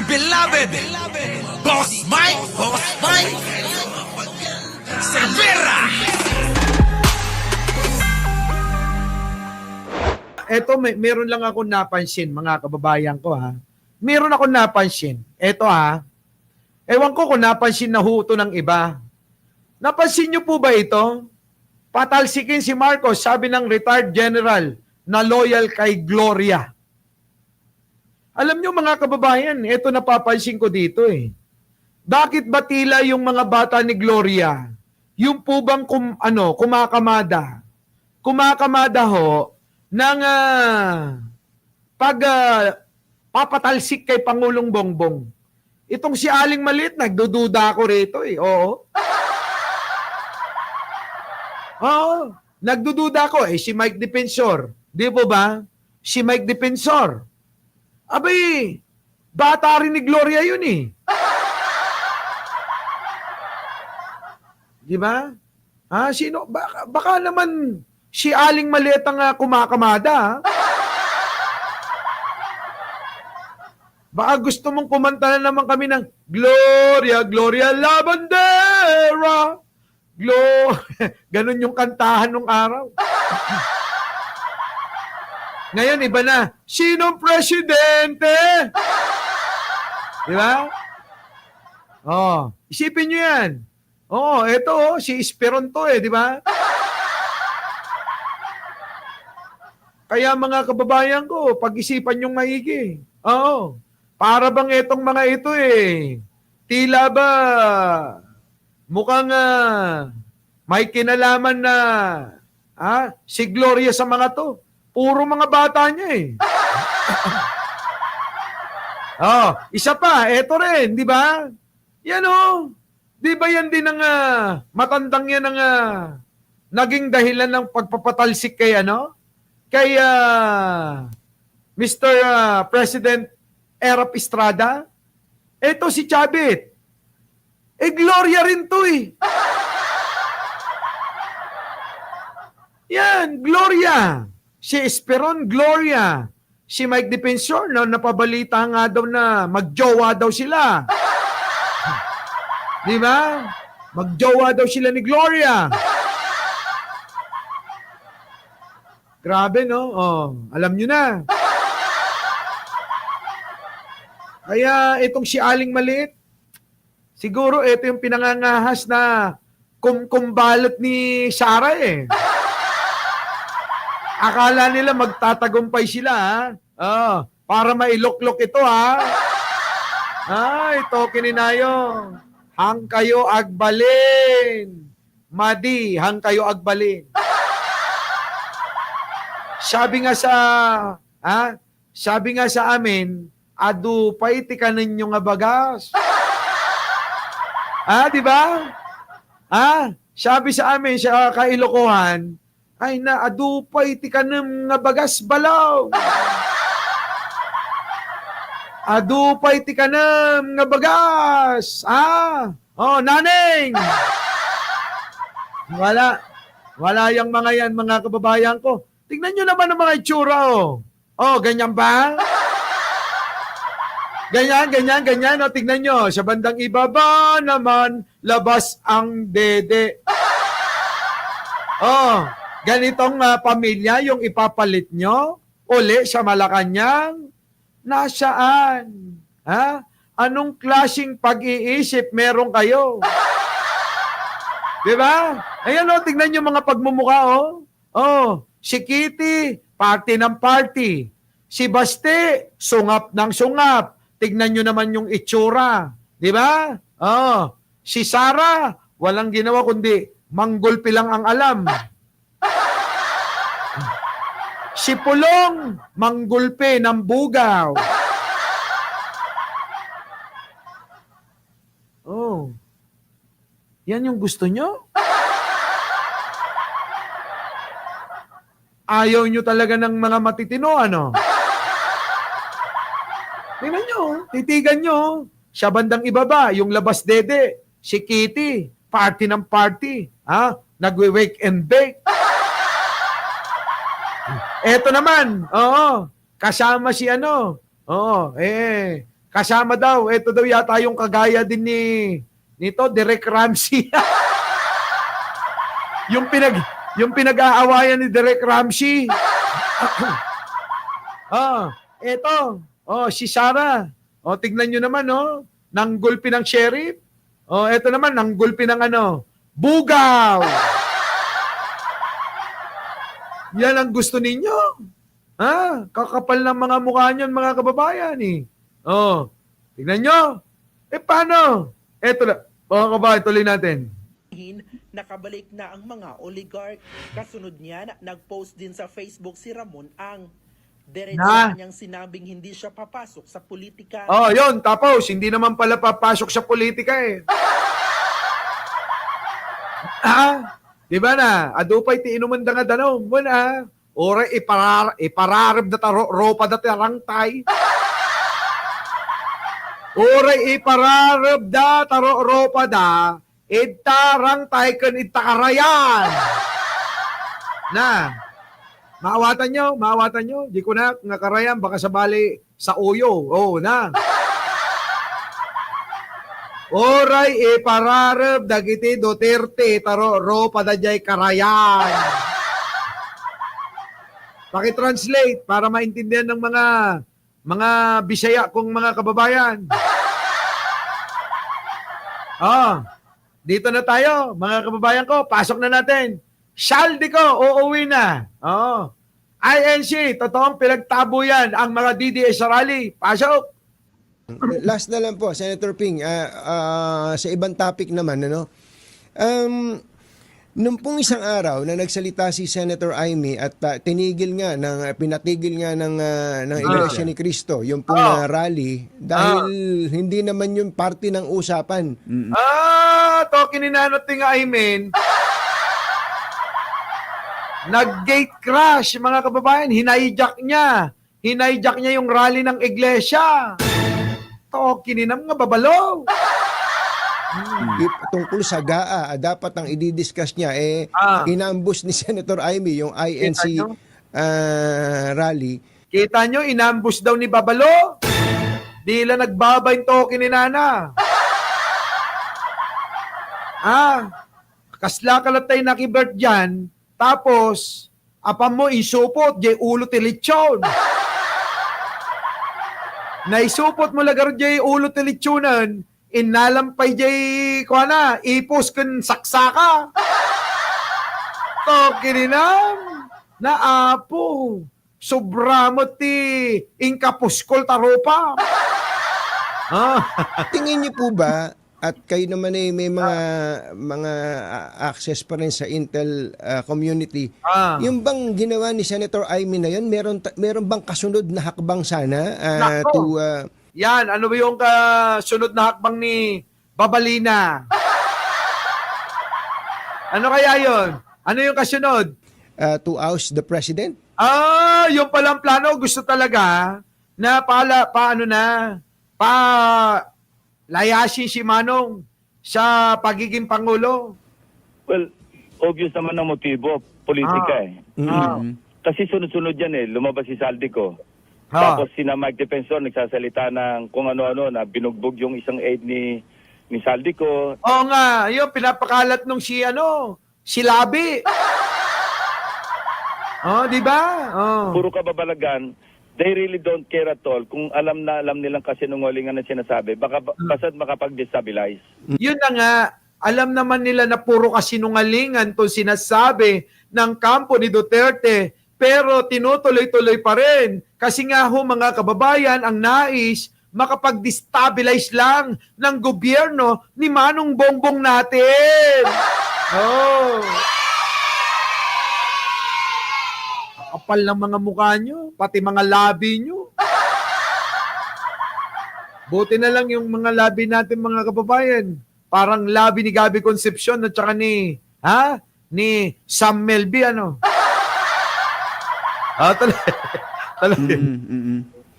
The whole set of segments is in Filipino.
beloved Boss Mike Cervera. Eto, meron lang ako napansin, mga kababayan ko ha. Meron ako napansin. Eto ha. Ewan ko kung napansin na huto ng iba. Napansin niyo po ba ito? Patalsikin si Marcos, sabi ng retired general na loyal kay Gloria. Alam niyo mga kababayan, ito napapansin ko dito eh. Bakit ba tila yung mga bata ni Gloria, yung po bang kumakamada? Kumakamada ho ng papatalsik kay Pangulong Bongbong. Itong si Aling Maliit, nagdududa ako rito eh. Oo. Oo. Nagdududa ako eh. Si Mike Defensor. Di po ba? Si Mike Defensor. Abay, bata rin ni Gloria yun eh. Di ba? Sino? Baka naman si Aling Maliit ang kumakamada. Baka gusto mong kumanta na naman kami ng Gloria, Gloria La Bandera. Ganun yung kantahan nung araw. Ngayon, iba na. Sinong presidente? Di ba? Oh, isipin nyo yan. Oh, eto, si Esperon to eh, di ba? Kaya mga kababayan ko, pag-isipan yung maigi. Oo. Para bang itong mga ito eh, tila ba mukhang may kinalaman na si Gloria sa mga to. Puro mga bata niya eh. Isa pa, eto rin, di ba? Yan oh. Di ba yan din ang matandang yan ang naging dahilan ng pagpapatalsik kay Kay Mr. President Erap Estrada. Eto si Chavit. Gloria rin to eh. Yan, Gloria. Si Esperon, Gloria. Si Mike Defensor, napabalita nga daw na magjowa daw sila. Di ba? Magjowa daw sila ni Gloria. Grabe, no? Alam nyo na. Kaya itong si Aling Maliit, siguro ito yung pinangangahas na kumbalot ni Sarah eh. Akala nila magtatagumpay sila para mailoklok ito ito kininayong. Hang kayo agbalin. Madi, hang kayo agbalin. Sabi nga sa amin, adu pay tikanin nyo nga bagas. Di ba? Sabi sa amin sa Kailokohan, ay na adu pay tikanin nga bagas balaw. Adu pay tikanin nga bagas. Naneng. Wala yung mga yan, mga kababayan ko. Tingnan nyo naman ang mga itsura, ganyan ba? Ganyan. Tingnan nyo. Sa bandang ibaba naman, labas ang dede. Ganitong pamilya yung ipapalit nyo uli sa Malacanang. Nasaan? Anong klaseng pag-iisip meron kayo? Diba? Ayan tingnan nyo mga pagmumukha, si Kitty, party ng party. Si Baste, sungap ng sungap. Tignan nyo naman yung itsura. Di ba? Si Sarah, walang ginawa kundi manggulpi lang ang alam. Si Pulong, manggulpi ng bugaw. Yan yung gusto nyo? Ayaw nyo talaga ng mga matitino, Tingnan nyo, titigan nyo. Sa bandang ibaba, yung labas dede, si Kitty, party ng party. Nagwe-wake and bake. Eto naman, kasama si Kasama daw, ito daw yata yung kagaya din nito, Derek Ramsey. yung pinag-aawayan ni Derek Ramsey. Eto. Si Sarah. Tignan nyo naman, nanggulpi ng sheriff. Eto naman, nanggulpi ng bugaw. Yan ang gusto ninyo. Kakapal ng mga mukha niyon, mga kababayan eh. Tignan nyo. Paano? Eto na. Mga kababayan, tuloy natin. Nakabalik na ang mga oligarch. Kasunod niya, nag-post din sa Facebook si Ramon Ang. Diretso niyang sinabing hindi siya papasok sa politika. Yun. Tapos, hindi naman pala papasok sa politika eh. Di ba na? Adupay ti inuman da nga danaw mo na. Ora ipararab da ropa da tarangtay. Ora ipararab da ropa da tarangtay kan itakarayan. Na. Maawatan nyo. Di ko na ngakarayan baka sabali sa uyo. Na. Oray ipararab dagiti Duterte taro padajay karayan. Paki-translate para maintindihan ng mga Bisaya kong mga kababayan. Dito na tayo, mga kababayan ko. Pasok na natin. Saldi ko, uuwi na. INC, totoong pinagtabo yan ang mga DDS rally. Pasok. Last na lang po, Senator Ping, sa ibang topic naman, nung pong isang araw na nagsalita si Senator Amy at pinatigil nga ng Iglesia ni Cristo, yung pong rally, dahil hindi naman yung party ng usapan. Tokin ni Nanot ting Aymen. Nag-gate crash, mga kababayan. Hinayjack niya yung rally ng Iglesia. Kininam nga babalo. Tungkol sa GAA, dapat ang i-discuss niya inambush ni Senator Amy yung INC rally. Kita nyo, inambush daw ni Babalo. Di lang nagbaba yung token ni Nana. Kasla kalatay nakibert dyan, tapos apam mo isupot, jay ulo tilitsyon. Naisupot mo lagar jay ulo tilitsyonan, inalampay jay ipos kan saksaka. Kininam na apo sobramo ti ingkapuskol taropa. Tingin niyo po ba, at kayo naman may mga access pa rin sa Intel community, yung bang ginawa ni Senator Amy na yun, meron bang kasunod na hakbang sana yan, ano ba yung kasunod na hakbang ni Babalina? Ano kaya yon? Ano yung kasunod? To oust the president? Yung palang plano, gusto talaga na layasin si Manong sa pagiging Pangulo. Well, obvious naman ang motibo, politika Kasi sunod-sunod yan lumabas si Saldico. Tapos sina Mike Defensor nagsasalita ng kung ano-ano na binugbog yung isang aide ni Saldico. Oo nga, yun, pinapakalat nung si Labi. Di ba? Puro kababalagan. They really don't care at all. Kung alam nilang kasinungalingan na sinasabi, baka basad makapag-destabilize. Yun na nga, alam naman nila na puro kasinungalingan to sinasabi ng kampo ni Duterte, pero tinutuloy-tuloy pa rin. Kasi nga mga kababayan, ang nais, makapag-destabilize lang ng gobyerno ni Manong Bongbong natin. Kapal ng mga mukha nyo, pati mga labi nyo. Buti na lang yung mga labi natin, mga kababayan. Parang labi ni Gabby Concepcion at saka ni Sam Melby, talaga.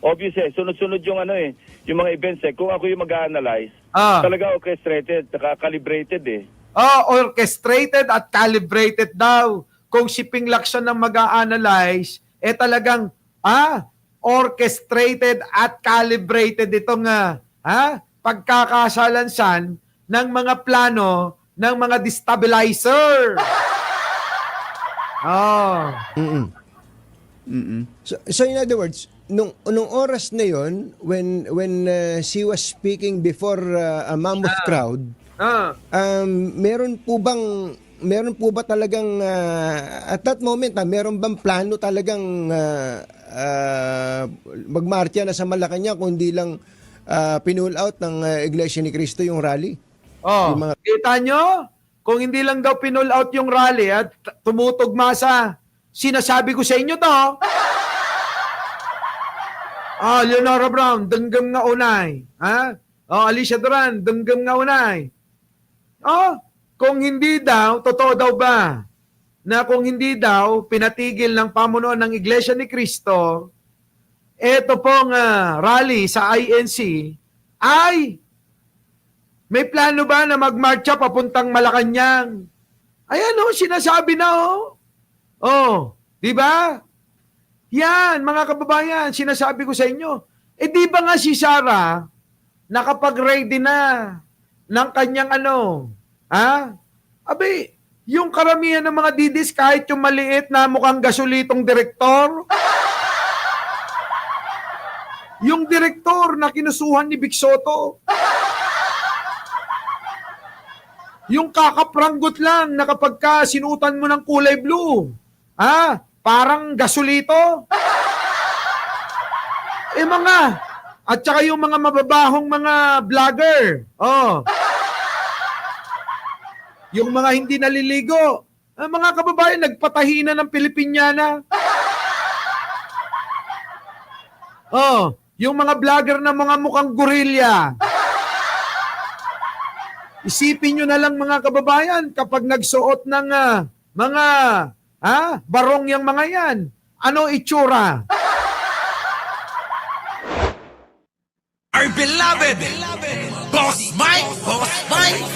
Obvious sunod-sunod yung yung mga events Kung ako yung mag-a-analyze, talaga orchestrated, saka calibrated Orchestrated at calibrated daw. Kung si Ping Lacson ang mag-a-analyze, talagang, orchestrated at calibrated itong pagkakasalansan ng mga plano ng mga destabilizer. Oh. So in other words, nung oras na yon, when she was speaking before a mammoth crowd, meron po ba talagang at that moment meron bang plano talagang magmarcha na sa Malacanang, kundi lang pinull out ng Iglesia ni Cristo yung rally? Kita nyo? Kung hindi lang daw pinull out yung rally at tumutugma sa sinasabi ko sa inyo to. Leonora Brown, denggam nga unay. Alicia Duran, denggam nga unay. Kung hindi daw, totoo daw ba na kung hindi daw pinatigil ng pamunuan ng Iglesia ni Cristo, eto pong rally sa INC ay may plano ba na magmarcha papuntang Malacanang? Ayan sinasabi na di ba? Yan, mga kababayan, sinasabi ko sa inyo. Di ba nga si Sarah nakapag-ready na ng kanyang yung karamihan ng mga didis, kahit yung maliit na mukhang gasolitong direktor, yung direktor na kinusuhan ni Vic Soto, yung kakaprangot lang na kapag sinutan mo ng kulay blue, parang gasolito. At saka yung mga mababahong mga vlogger, yung mga hindi naliligo, mga kababayan, nagpatahi na ng Pilipinyana. Yung mga vlogger na mga mukhang gorilya. Isipin nyo na lang mga kababayan, kapag nagsuot ng mga barong yung mga yan, ano itsura? Our beloved Boss Mike, Boss Mike.